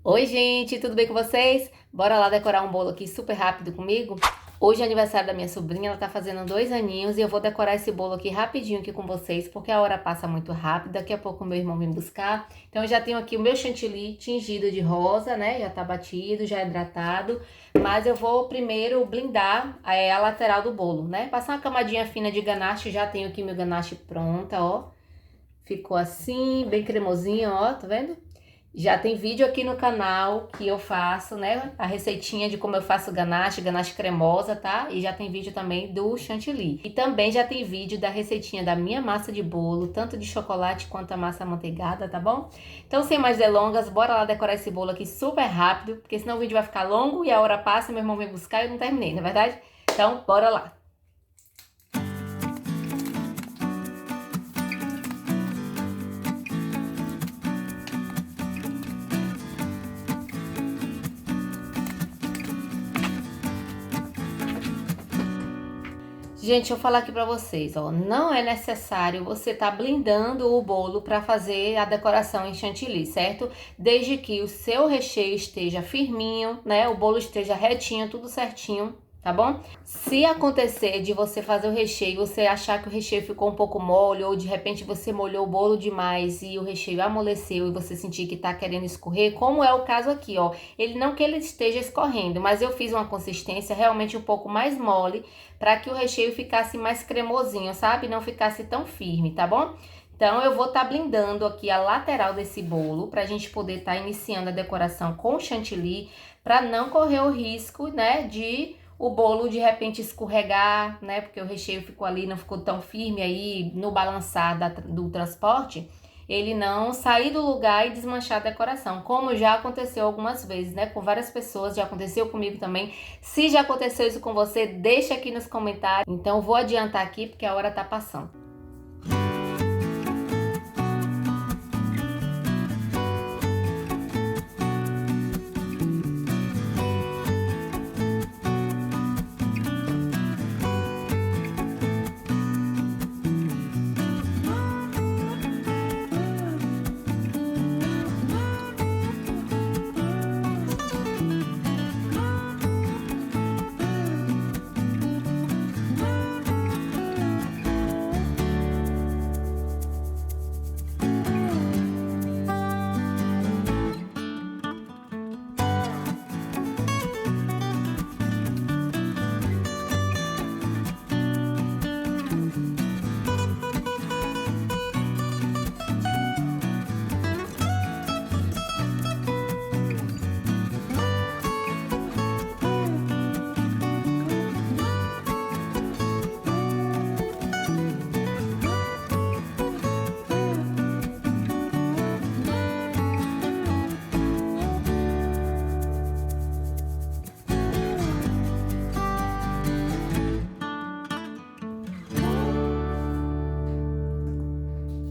Oi, gente, tudo bem com vocês? Bora lá decorar um bolo aqui super rápido comigo? Hoje é aniversário da minha sobrinha, ela tá fazendo 2 aninhos e eu vou decorar esse bolo aqui rapidinho aqui com vocês, porque a hora passa muito rápido. Daqui a pouco o meu irmão vem buscar. Então eu já tenho aqui o meu chantilly tingido de rosa, né? Já tá batido, já hidratado. Mas eu vou primeiro blindar a lateral do bolo, né? Passar uma camadinha fina de ganache, já tenho aqui meu ganache pronta, ó. Ficou assim, bem cremosinho, ó, tá vendo? Já tem vídeo aqui no canal que eu faço, né? A receitinha de como eu faço ganache cremosa, tá? E já tem vídeo também do chantilly. E também já tem vídeo da receitinha da minha massa de bolo, tanto de chocolate quanto a massa amanteigada, tá bom? Então, sem mais delongas, bora lá decorar esse bolo aqui super rápido, porque senão o vídeo vai ficar longo e a hora passa e meu irmão vem buscar e eu não terminei, não é verdade? Então, bora lá! Gente, deixa eu falar aqui pra vocês, ó, não é necessário você tá blindando o bolo para fazer a decoração em chantilly, certo? Desde que o seu recheio esteja firminho, né? O bolo esteja retinho, tudo certinho, tá bom? Se acontecer de você fazer o recheio, você achar que o recheio ficou um pouco mole ou de repente você molhou o bolo demais e o recheio amoleceu e você sentir que tá querendo escorrer, como é o caso aqui, ó. Ele não que ele esteja escorrendo, mas eu fiz uma consistência realmente um pouco mais mole para que o recheio ficasse mais cremosinho, sabe? Não ficasse tão firme, tá bom? Então, eu vou estar blindando aqui a lateral desse bolo para a gente poder estar iniciando a decoração com chantilly, para não correr o risco, né, de o bolo de repente escorregar, né, porque o recheio ficou ali, não ficou tão firme aí no balançar do transporte, ele não sair do lugar e desmanchar a decoração, como já aconteceu algumas vezes, né, com várias pessoas, já aconteceu comigo também. Se já aconteceu isso com você, deixa aqui nos comentários. Então, vou adiantar aqui porque a hora tá passando.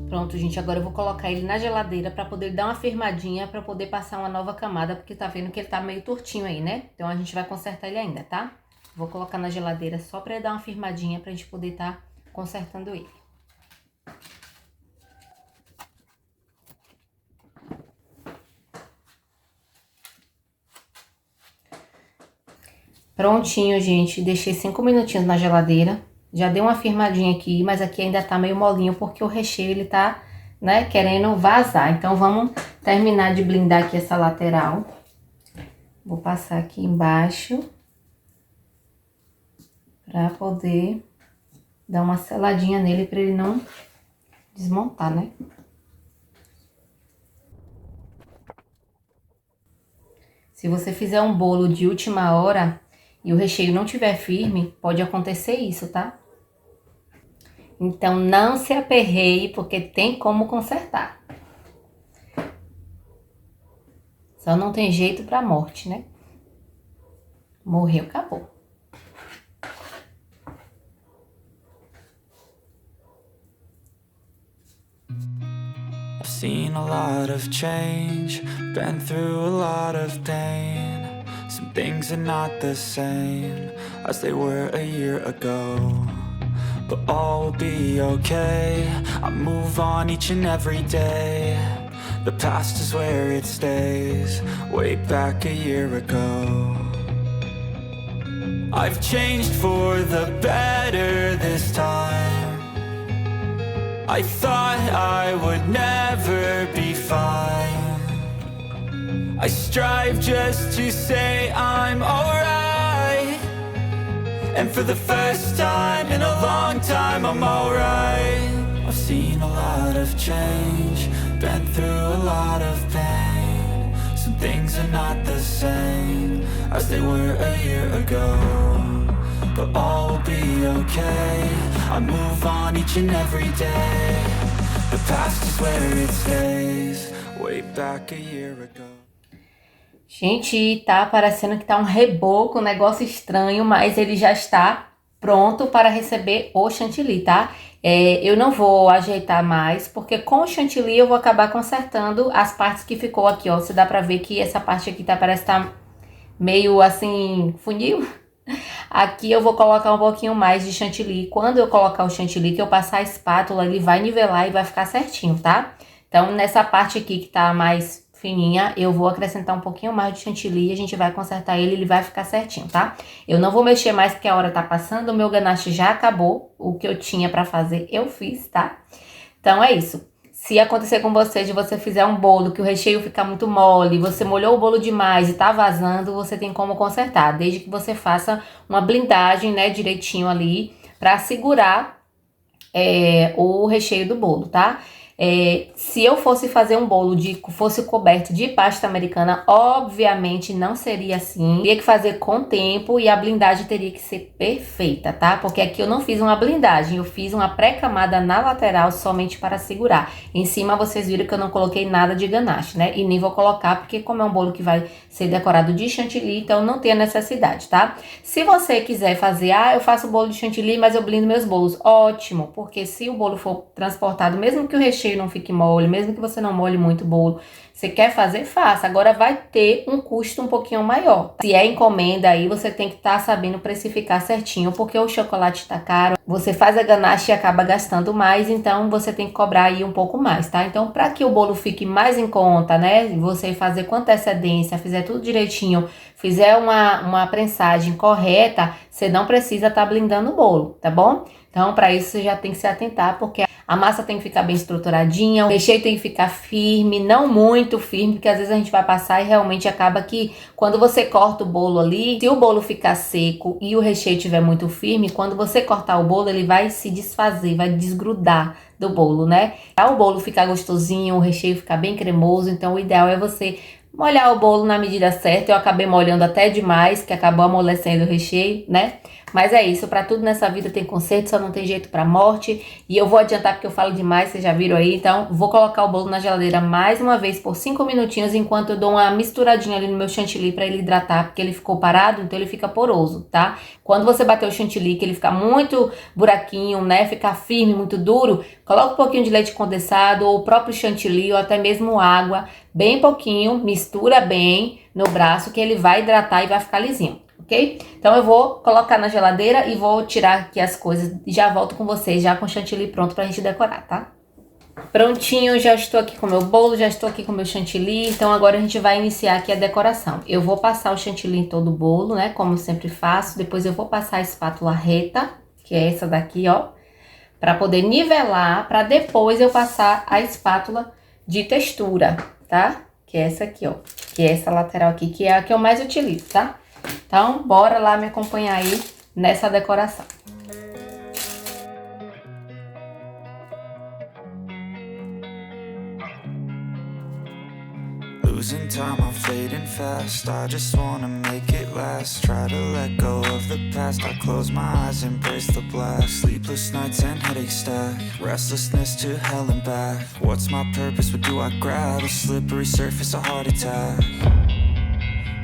Pronto, gente, agora eu vou colocar ele na geladeira para poder dar uma firmadinha, para poder passar uma nova camada, porque tá vendo que ele tá meio tortinho aí, né? Então a gente vai consertar ele ainda, tá? Vou colocar na geladeira só para ele dar uma firmadinha pra gente poder tá consertando ele. Prontinho, gente, deixei 5 minutinhos na geladeira. Já deu uma firmadinha aqui, mas aqui ainda tá meio molinho porque o recheio ele tá, né, querendo vazar. Então vamos terminar de blindar aqui essa lateral. Vou passar aqui embaixo pra poder dar uma seladinha nele pra ele não desmontar, né? Se você fizer um bolo de última hora e o recheio não tiver firme, pode acontecer isso, tá? Então, não se aperreie, porque tem como consertar. Só não tem jeito pra morte, né? Morreu, acabou. I've seen a lot of change, been through a lot of pain. Some things are not the same as they were a year ago. But all will be okay, I move on each and every day. The past is where it stays, way back a year ago. I've changed for the better this time. I thought I would never be fine. I strive just to say I'm alright. And for the first time in a long time, I'm alright. I've seen a lot of change, been through a lot of pain. Some things are not the same as they were a year ago, but all will be okay. I move on each and every day. The past is where it stays, way back a year ago. Gente, tá parecendo que tá um reboco, um negócio estranho, mas ele já está pronto para receber o chantilly, tá? Eu não vou ajeitar mais, porque com o chantilly eu vou acabar consertando as partes que ficou aqui, ó. Você dá pra ver que essa parte aqui parece que tá meio assim, funil. Aqui eu vou colocar um pouquinho mais de chantilly. Quando eu colocar o chantilly, que eu passar a espátula, ele vai nivelar e vai ficar certinho, tá? Então, nessa parte aqui que tá mais fininha, eu vou acrescentar um pouquinho mais de chantilly e a gente vai consertar ele vai ficar certinho, tá? Eu não vou mexer mais porque a hora tá passando, o meu ganache já acabou, o que eu tinha pra fazer eu fiz, tá? Então é isso. Se acontecer com você, de você fizer um bolo que o recheio ficar muito mole, você molhou o bolo demais e tá vazando, você tem como consertar, desde que você faça uma blindagem, né, direitinho ali, pra segurar o recheio do bolo, tá? Se eu fosse fazer um bolo fosse coberto de pasta americana, obviamente não seria assim. Teria que fazer com tempo e a blindagem teria que ser perfeita, tá? Porque aqui eu não fiz uma blindagem, eu fiz uma pré-camada na lateral somente para segurar. Em cima vocês viram que eu não coloquei nada de ganache, né? E nem vou colocar porque como é um bolo que vai ser decorado de chantilly, então não tem a necessidade, tá? Se você quiser fazer, eu faço bolo de chantilly, mas eu blindo meus bolos, ótimo, porque se o bolo for transportado, mesmo que o recheio não fique mole, mesmo que você não molhe muito o bolo, você quer fazer, faça. Agora vai ter um custo um pouquinho maior. Se é encomenda aí, você tem que estar sabendo precificar certinho, porque o chocolate tá caro, você faz a ganache e acaba gastando mais, então você tem que cobrar aí um pouco mais, tá? Então, para que o bolo fique mais em conta, né, você fazer com antecedência, fizer tudo direitinho, fizer uma prensagem correta, você não precisa estar blindando o bolo, tá bom? Então, para isso, você já tem que se atentar, porque a massa tem que ficar bem estruturadinha, o recheio tem que ficar firme, não muito firme, porque às vezes a gente vai passar e realmente acaba que quando você corta o bolo ali, se o bolo ficar seco e o recheio estiver muito firme, quando você cortar o bolo, ele vai se desfazer, vai desgrudar do bolo, né? Para o bolo ficar gostosinho, o recheio ficar bem cremoso, então o ideal é você molhar o bolo na medida certa. Eu acabei molhando até demais, que acabou amolecendo o recheio, né? Mas é isso, pra tudo nessa vida tem conserto, só não tem jeito pra morte. E eu vou adiantar porque eu falo demais, vocês já viram aí. Então, vou colocar o bolo na geladeira mais uma vez por 5 minutinhos, enquanto eu dou uma misturadinha ali no meu chantilly pra ele hidratar, porque ele ficou parado, então ele fica poroso, tá? Quando você bater o chantilly, que ele fica muito buraquinho, né? Ficar firme, muito duro, coloca um pouquinho de leite condensado, ou o próprio chantilly, ou até mesmo água, bem pouquinho, mistura bem no braço, que ele vai hidratar e vai ficar lisinho. Ok? Então eu vou colocar na geladeira e vou tirar aqui as coisas e já volto com vocês, já com o chantilly pronto pra gente decorar, tá? Prontinho, já estou aqui com o meu bolo, já estou aqui com o meu chantilly, então agora a gente vai iniciar aqui a decoração. Eu vou passar o chantilly em todo o bolo, né, como eu sempre faço, depois eu vou passar a espátula reta, que é essa daqui, ó, pra poder nivelar, pra depois eu passar a espátula de textura, tá? Que é essa aqui, ó, que é essa lateral aqui, que é a que eu mais utilizo, tá? Então, bora lá me acompanhar aí nessa decoração. Losing time, I'm fading fast. I just wanna make it last. Try to let go of the past. I close my eyes, embrace the blast. Sleepless nights and headaches stack. Restlessness to hell and back. What's my purpose? What do I grab? A slippery surface, a heart attack.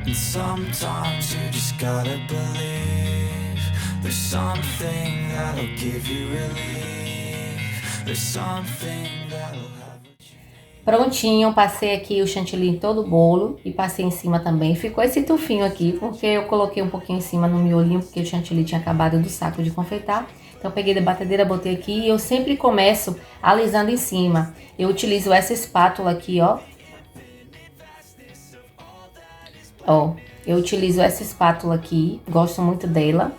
And sometimes you just gotta believe there's something that'll give you relief. There's something that'll have what you need. Prontinho, passei aqui o chantilly em todo o bolo e passei em cima também. Ficou esse tufinho aqui, porque eu coloquei um pouquinho em cima no miolinho, porque o chantilly tinha acabado do saco de confeitar. Então, peguei da batedeira, botei aqui e eu sempre começo alisando em cima. Eu utilizo essa espátula aqui, ó. Ó, eu utilizo essa espátula aqui, gosto muito dela.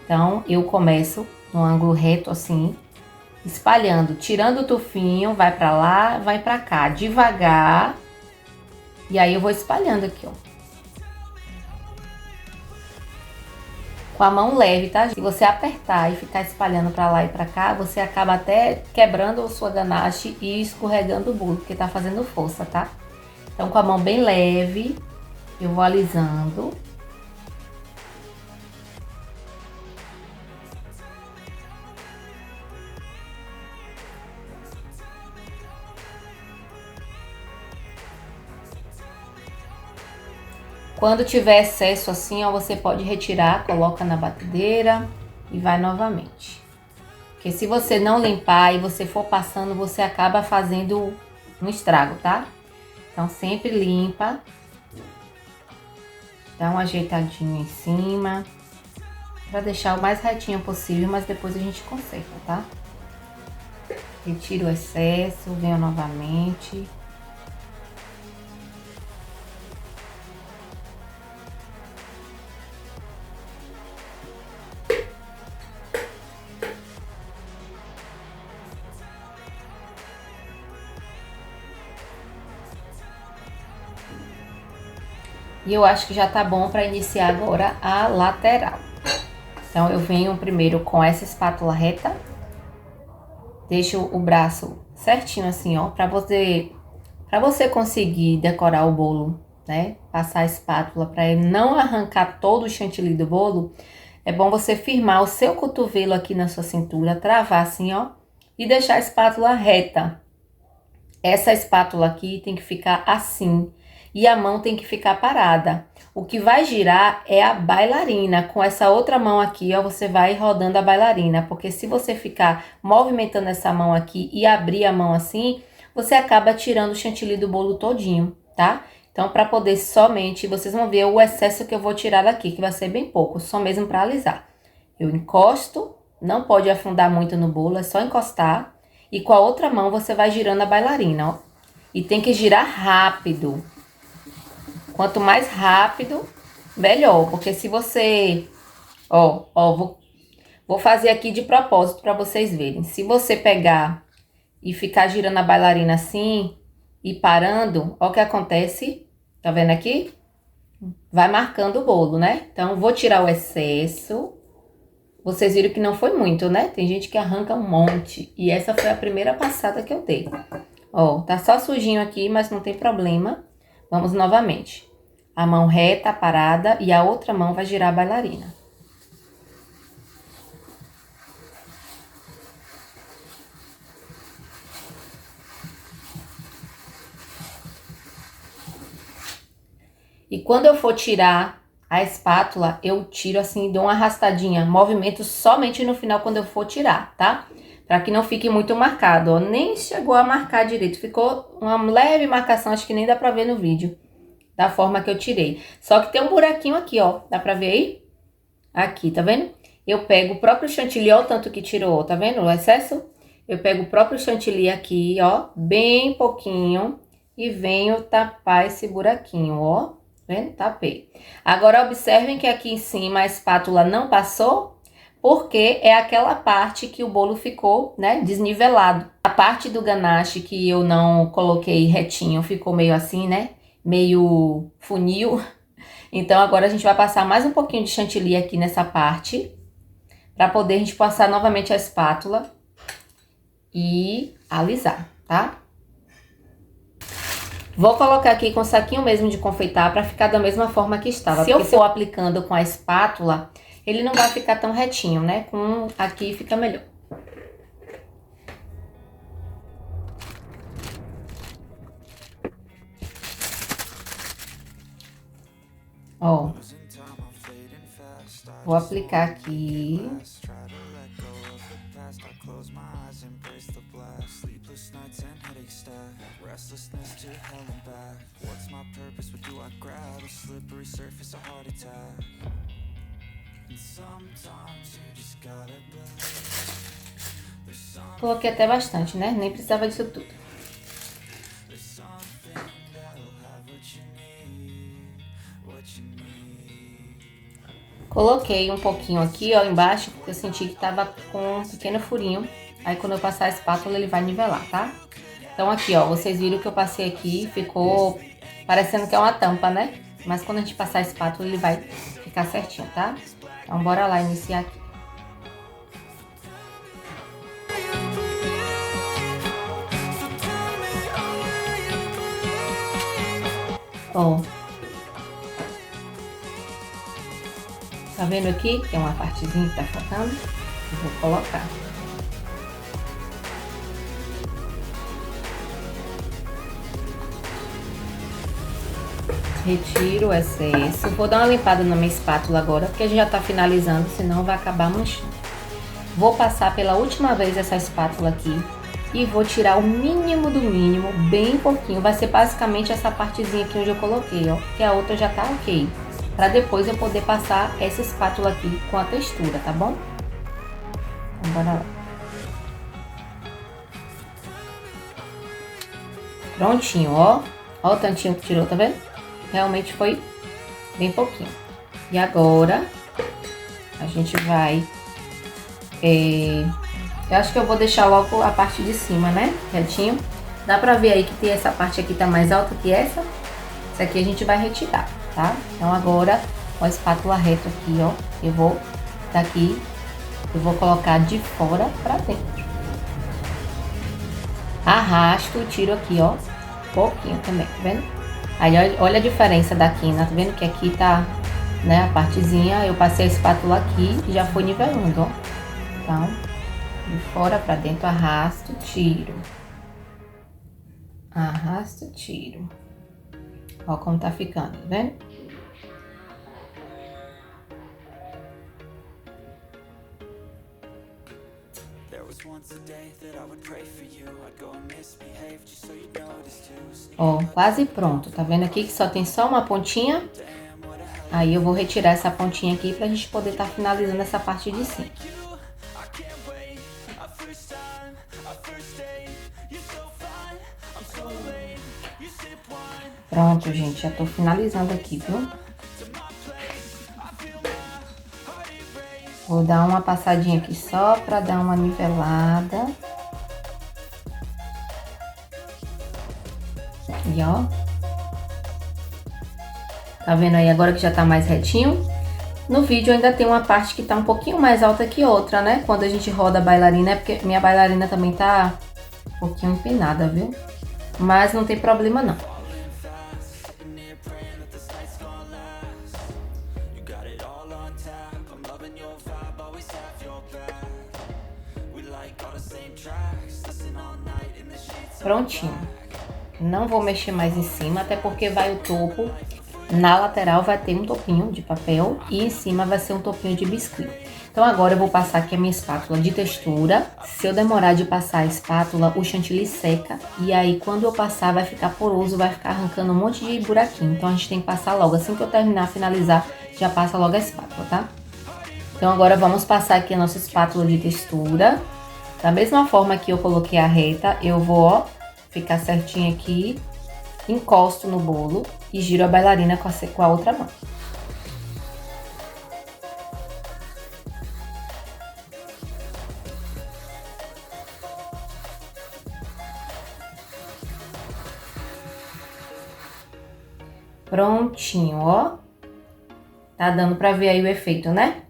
Então, eu começo no ângulo reto assim, espalhando, tirando o tufinho, vai pra lá, vai pra cá, devagar. E aí eu vou espalhando aqui, ó. Com a mão leve, tá? Se você apertar e ficar espalhando pra lá e pra cá, você acaba até quebrando a sua ganache e escorregando o bolo, porque tá fazendo força, tá? Então, com a mão bem leve, eu vou alisando. Quando tiver excesso assim, ó, você pode retirar, coloca na batedeira e vai novamente. Porque se você não limpar e você for passando, você acaba fazendo um estrago, tá? Então sempre limpa. Dá uma ajeitadinha em cima. Pra deixar o mais retinho possível, mas depois a gente conserta, tá? Retiro o excesso, venho novamente. E eu acho que já tá bom para iniciar agora a lateral. Então, eu venho primeiro com essa espátula reta. Deixo o braço certinho assim, ó, para você conseguir decorar o bolo, né? Passar a espátula para ele não arrancar todo o chantilly do bolo. É bom você firmar o seu cotovelo aqui na sua cintura, travar assim, ó, e deixar a espátula reta. Essa espátula aqui tem que ficar assim e a mão tem que ficar parada. O que vai girar é a bailarina. Com essa outra mão aqui, ó, você vai rodando a bailarina, porque se você ficar movimentando essa mão aqui e abrir a mão assim, você acaba tirando o chantilly do bolo todinho, tá? Então, para poder somente, vocês vão ver o excesso que eu vou tirar daqui, que vai ser bem pouco, só mesmo para alisar. Eu encosto, não pode afundar muito no bolo, é só encostar. E com a outra mão você vai girando a bailarina, ó. E tem que girar rápido. Quanto mais rápido, melhor. Porque se você... vou fazer aqui de propósito para vocês verem. Se você pegar e ficar girando a bailarina assim e parando, ó o que acontece. Tá vendo aqui? Vai marcando o bolo, né? Então, vou tirar o excesso. Vocês viram que não foi muito, né? Tem gente que arranca um monte. E essa foi a primeira passada que eu dei. Ó, tá só sujinho aqui, mas não tem problema. Vamos novamente. A mão reta, parada, e a outra mão vai girar a bailarina. E quando eu for tirar a espátula, eu tiro assim, dou uma arrastadinha, movimento somente no final quando eu for tirar, tá? Pra que não fique muito marcado, ó. Nem chegou a marcar direito, ficou uma leve marcação, acho que nem dá pra ver no vídeo, da forma que eu tirei. Só que tem um buraquinho aqui, ó, dá pra ver aí? Aqui, tá vendo? Eu pego o próprio chantilly, ó, o tanto que tirou, tá vendo o excesso? Eu pego o próprio chantilly aqui, ó, bem pouquinho, e venho tapar esse buraquinho, ó. Vendo? Tapei. Agora, observem que aqui em cima a espátula não passou, porque é aquela parte que o bolo ficou, né, desnivelado. A parte do ganache que eu não coloquei retinho ficou meio assim, né, meio funil. Então, agora a gente vai passar mais um pouquinho de chantilly aqui nessa parte, para poder a gente passar novamente a espátula e alisar, tá? Vou colocar aqui com o saquinho mesmo de confeitar para ficar da mesma forma que estava. Se eu for aplicando com a espátula, ele não vai ficar tão retinho, né? Com aqui fica melhor. Ó. Vou aplicar aqui. Restlessness to hell and back. What's my purpose? What do I grab? A slippery surface, a heart attack. Coloquei até bastante, né? Nem precisava disso tudo. Coloquei um pouquinho aqui, ó, embaixo, porque eu senti que tava com um pequeno furinho. Aí quando eu passar a espátula, ele vai nivelar, tá? Então aqui, ó, vocês viram que eu passei aqui, ficou parecendo que é uma tampa, né? Mas quando a gente passar a espátula, ele vai ficar certinho, tá? Então bora lá iniciar aqui. Ó. Tá vendo aqui? Tem uma partezinha que tá faltando. Eu vou colocar. Retiro o excesso. Vou dar uma limpada na minha espátula agora, porque a gente já tá finalizando, senão vai acabar manchando. Vou passar pela última vez essa espátula aqui e vou tirar o mínimo do mínimo, bem pouquinho. Vai ser basicamente essa partezinha aqui onde eu coloquei, ó, que a outra já tá ok. Pra depois eu poder passar essa espátula aqui com a textura, tá bom? Então bora lá. Prontinho, ó. Ó o tantinho que tirou, tá vendo? Realmente foi bem pouquinho. E agora a gente vai... eu acho que eu vou deixar logo a parte de cima, né? Retinho. Dá pra ver aí que tem essa parte aqui tá mais alta que essa. Essa aqui a gente vai retirar, tá? Então agora, com a espátula reta aqui, ó. Eu vou daqui, eu vou colocar de fora pra dentro. Arrasto, tiro aqui, ó. Pouquinho também, tá vendo? Aí olha a diferença da quina, tá vendo que aqui tá, né, a partezinha, eu passei a espátula aqui e já foi nivelando, ó. Então, de fora pra dentro, arrasto, tiro. Arrasto, tiro. Ó como tá ficando, tá vendo? Ó, quase pronto. Tá vendo aqui que só tem só uma pontinha? Aí eu vou retirar essa pontinha aqui pra gente poder tá finalizando essa parte de cima. Pronto, gente. Já tô finalizando aqui, viu? Vou dar uma passadinha aqui só pra dar uma nivelada. E ó. Tá vendo aí agora que já tá mais retinho? No vídeo ainda tem uma parte que tá um pouquinho mais alta que outra, né? Quando a gente roda a bailarina, é porque minha bailarina também tá um pouquinho empinada, viu? Mas não tem problema não. Prontinho. Não vou mexer mais em cima, até porque vai o topo. Na lateral vai ter um topinho de papel e em cima vai ser um topinho de biscuit. Então agora eu vou passar aqui a minha espátula de textura. Se eu demorar de passar a espátula, o chantilly seca. E aí quando eu passar vai ficar poroso, vai ficar arrancando um monte de buraquinho. Então a gente tem que passar logo. Assim que eu terminar, finalizar, já passa logo a espátula, tá? Então agora vamos passar aqui a nossa espátula de textura. Da mesma forma que eu coloquei a reta, eu vou, ó, ficar certinho aqui, encosto no bolo e giro a bailarina com a outra mão. Prontinho, ó. Tá dando pra ver aí o efeito, né?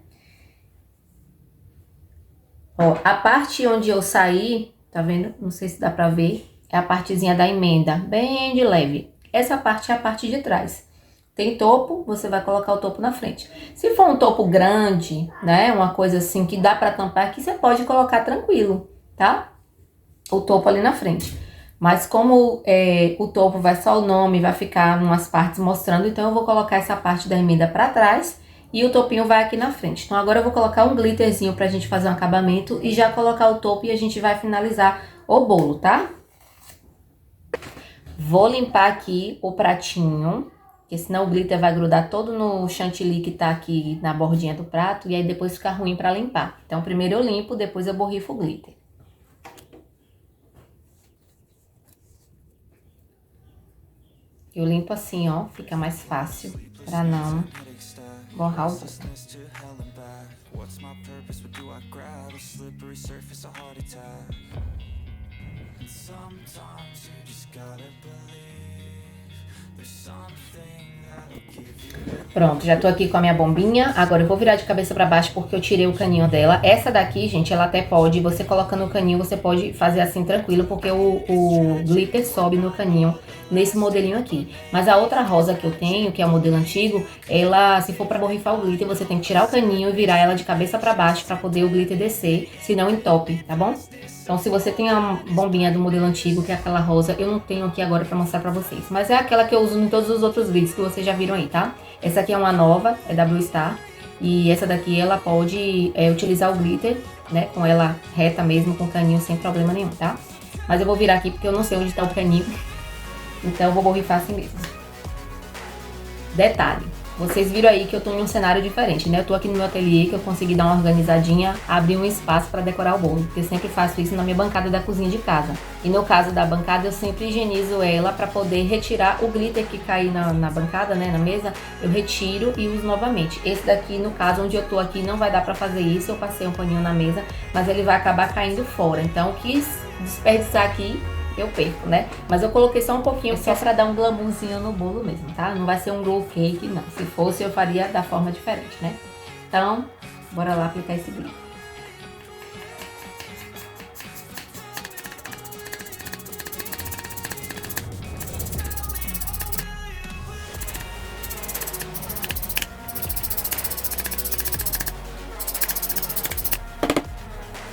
Ó, a parte onde eu saí, tá vendo? Não sei se dá pra ver. É a partezinha da emenda, bem de leve. Essa parte é a parte de trás. Tem topo, você vai colocar o topo na frente. Se for um topo grande, né? Uma coisa assim que dá pra tampar aqui, você pode colocar tranquilo, tá? O topo ali na frente. Mas como o topo vai só o nome, vai ficar umas partes mostrando, então eu vou colocar essa parte da emenda pra trás. E o topinho vai aqui na frente. Então agora eu vou colocar um glitterzinho pra gente fazer um acabamento e já colocar o topo e a gente vai finalizar o bolo, tá? Vou limpar aqui o pratinho Porque senão o glitter vai grudar todo no chantilly que tá aqui na bordinha do prato e aí depois fica ruim pra limpar. Então primeiro eu limpo, depois eu borrifo o glitter. Eu limpo assim, ó, fica mais fácil pra não borrar o glitter. Pronto, já tô aqui com a minha bombinha. Agora eu vou virar de cabeça pra baixo porque eu tirei o caninho dela. Essa daqui, gente, ela até pode, você colocando o caninho, você pode fazer assim tranquilo, porque o glitter sobe no caninho nesse modelinho aqui. Mas a outra rosa que eu tenho, que é o modelo antigo, ela, se for pra borrifar o glitter, você tem que tirar o caninho e virar ela de cabeça pra baixo pra poder o glitter descer, senão entope, tá bom? Então, se você tem a bombinha do modelo antigo, que é aquela rosa, eu não tenho aqui agora pra mostrar pra vocês. Mas é aquela que eu uso em todos os outros vídeos que vocês já viram aí, tá? Essa aqui é uma nova, é da Blue Star. E essa daqui, ela pode utilizar o glitter, né? Com ela reta mesmo, com o caninho, sem problema nenhum, tá? Mas eu vou virar aqui porque eu não sei onde tá o caninho. Então, eu vou borrifar assim mesmo. Detalhe. Vocês viram aí que eu tô em um cenário diferente, né? Eu tô aqui no meu ateliê, que eu consegui dar uma organizadinha, abrir um espaço pra decorar o bolo. Porque eu sempre faço isso na minha bancada da cozinha de casa. E no caso da bancada, eu sempre higienizo ela pra poder retirar o glitter que cair na bancada, né? Na mesa, eu retiro e uso novamente. Esse daqui, no caso, onde eu tô aqui, não vai dar pra fazer isso. Eu passei um paninho na mesa, mas ele vai acabar caindo fora. Então, eu quis desperdiçar aqui, eu perco, né? Mas eu coloquei só um pouquinho, só pra dar um glamourzinho no bolo mesmo, tá? Não vai ser um roll cake, não. Se fosse, eu faria da forma diferente, né? Então, bora lá aplicar esse glitter.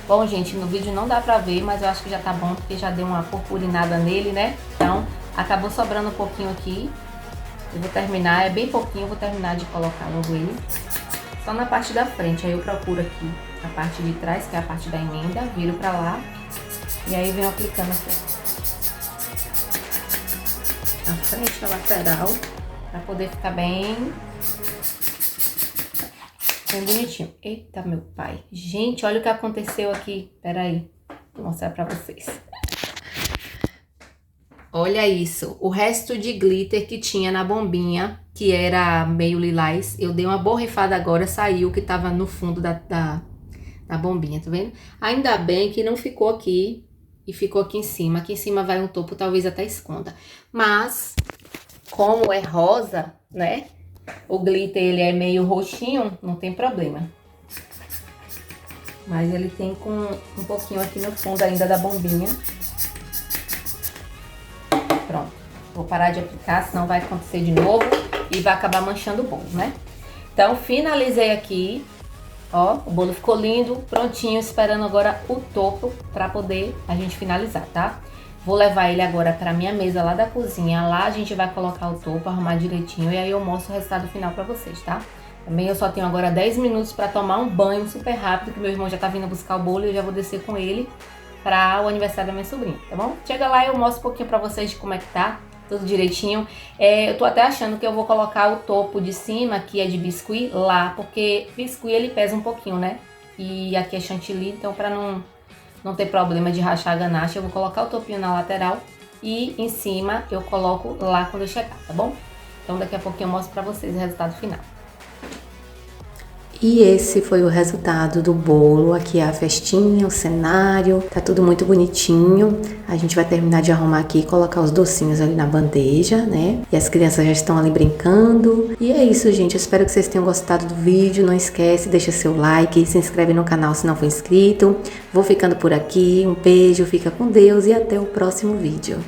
Bom, gente, no vídeo não dá pra ver, mas eu acho que já tá bom, porque já deu uma purpurinada nele, né? Então, acabou sobrando um pouquinho aqui. Eu vou terminar, é bem pouquinho, eu vou terminar de colocar logo ele. Só na parte da frente, aí eu procuro aqui a parte de trás, que é a parte da emenda, viro pra lá. E aí venho aplicando aqui. Na frente, na lateral, pra poder ficar bem bonitinho. Eita, meu pai. Gente, olha o que aconteceu aqui. Pera aí. Vou mostrar pra vocês. Olha isso. O resto de glitter que tinha na bombinha, que era meio lilás, eu dei uma borrifada agora, saiu o que tava no fundo da bombinha, tá vendo? Ainda bem que não ficou aqui e ficou aqui em cima. Aqui em cima vai um topo, talvez até esconda. Mas, como é rosa, né? O glitter, ele é meio roxinho, não tem problema. Mas ele tem com um pouquinho aqui no fundo ainda da bombinha. Pronto. Vou parar de aplicar, senão vai acontecer de novo e vai acabar manchando o bolo, né? Então, finalizei aqui. Ó, o bolo ficou lindo, prontinho, esperando agora o topo pra poder a gente finalizar, tá? Vou levar ele agora pra minha mesa lá da cozinha. Lá a gente vai colocar o topo, arrumar direitinho. E aí eu mostro o resultado final pra vocês, tá? Também eu só tenho agora 10 minutos pra tomar um banho super rápido. Que meu irmão já tá vindo buscar o bolo e eu já vou descer com ele pra o aniversário da minha sobrinha, tá bom? Chega lá e eu mostro um pouquinho pra vocês de como é que tá. Tudo direitinho. Eu tô até achando que eu vou colocar o topo de cima, que é de biscuit, lá. Porque biscuit ele pesa um pouquinho, né? E aqui é chantilly, então pra não ter problema de rachar a ganache, eu vou colocar o topinho na lateral e em cima eu coloco lá quando eu chegar, tá bom? Então daqui a pouquinho eu mostro pra vocês o resultado final. E esse foi o resultado do bolo. Aqui é a festinha, o cenário, tá tudo muito bonitinho. A gente vai terminar de arrumar aqui e colocar os docinhos ali na bandeja, né? E as crianças já estão ali brincando. E é isso, gente. Eu espero que vocês tenham gostado do vídeo. Não esquece, deixa seu like, se inscreve no canal se não for inscrito. Vou ficando por aqui. Um beijo, fica com Deus e até o próximo vídeo.